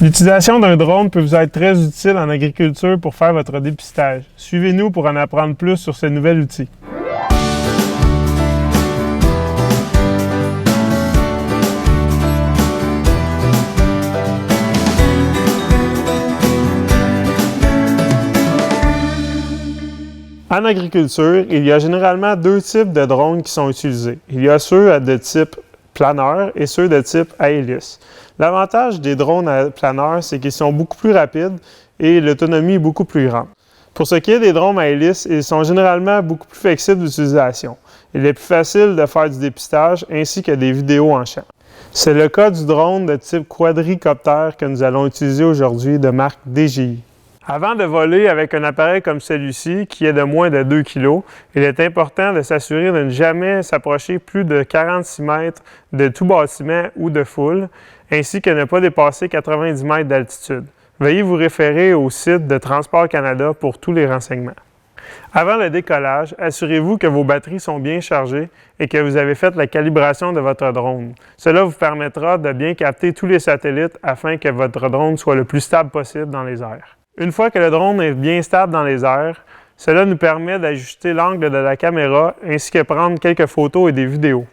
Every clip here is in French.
L'utilisation d'un drone peut vous être très utile en agriculture pour faire votre dépistage. Suivez-nous pour en apprendre plus sur ce nouvel outil. En agriculture, il y a généralement deux types de drones qui sont utilisés. Il y a ceux de type planeur et ceux de type à hélice. L'avantage des drones à planeur, c'est qu'ils sont beaucoup plus rapides et l'autonomie est beaucoup plus grande. Pour ce qui est des drones à hélice, ils sont généralement beaucoup plus flexibles d'utilisation. Il est plus facile de faire du dépistage ainsi que des vidéos en champ. C'est le cas du drone de type quadricoptère que nous allons utiliser aujourd'hui de marque DJI. Avant de voler avec un appareil comme celui-ci, qui est de moins de 2 kg, il est important de s'assurer de ne jamais s'approcher plus de 46 mètres de tout bâtiment ou de foule, ainsi que ne pas dépasser 90 mètres d'altitude. Veuillez vous référer au site de Transport Canada pour tous les renseignements. Avant le décollage, assurez-vous que vos batteries sont bien chargées et que vous avez fait la calibration de votre drone. Cela vous permettra de bien capter tous les satellites afin que votre drone soit le plus stable possible dans les airs. Une fois que le drone est bien stable dans les airs, cela nous permet d'ajuster l'angle de la caméra ainsi que prendre quelques photos et des vidéos.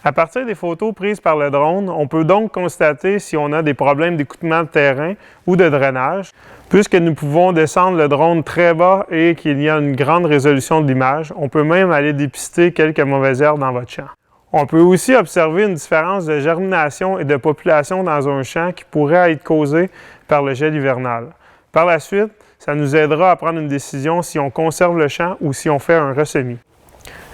À partir des photos prises par le drone, on peut donc constater si on a des problèmes d'écoutement de terrain ou de drainage, puisque nous pouvons descendre le drone très bas et qu'il y a une grande résolution de l'image. On peut même aller dépister quelques mauvaises herbes dans votre champ. On peut aussi observer une différence de germination et de population dans un champ qui pourrait être causée par le gel hivernal. Par la suite, ça nous aidera à prendre une décision si on conserve le champ ou si on fait un ressemis.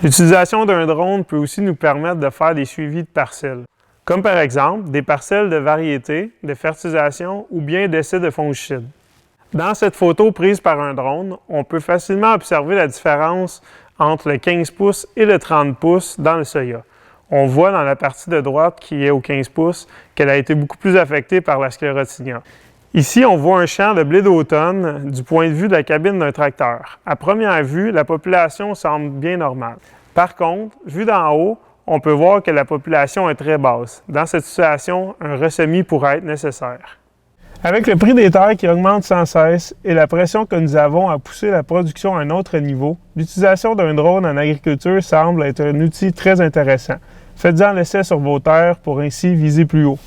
L'utilisation d'un drone peut aussi nous permettre de faire des suivis de parcelles, comme par exemple des parcelles de variétés, de fertilisation ou bien d'essais de fongicides. Dans cette photo prise par un drone, on peut facilement observer la différence entre le 15 pouces et le 30 pouces dans le soya. On voit dans la partie de droite qui est au 15 pouces qu'elle a été beaucoup plus affectée par la sclérotinia. Ici, on voit un champ de blé d'automne du point de vue de la cabine d'un tracteur. À première vue, la population semble bien normale. Par contre, vu d'en haut, on peut voir que la population est très basse. Dans cette situation, un ressemis pourrait être nécessaire. Avec le prix des terres qui augmente sans cesse et la pression que nous avons à pousser la production à un autre niveau, l'utilisation d'un drone en agriculture semble être un outil très intéressant. Faites-en l'essai sur vos terres pour ainsi viser plus haut.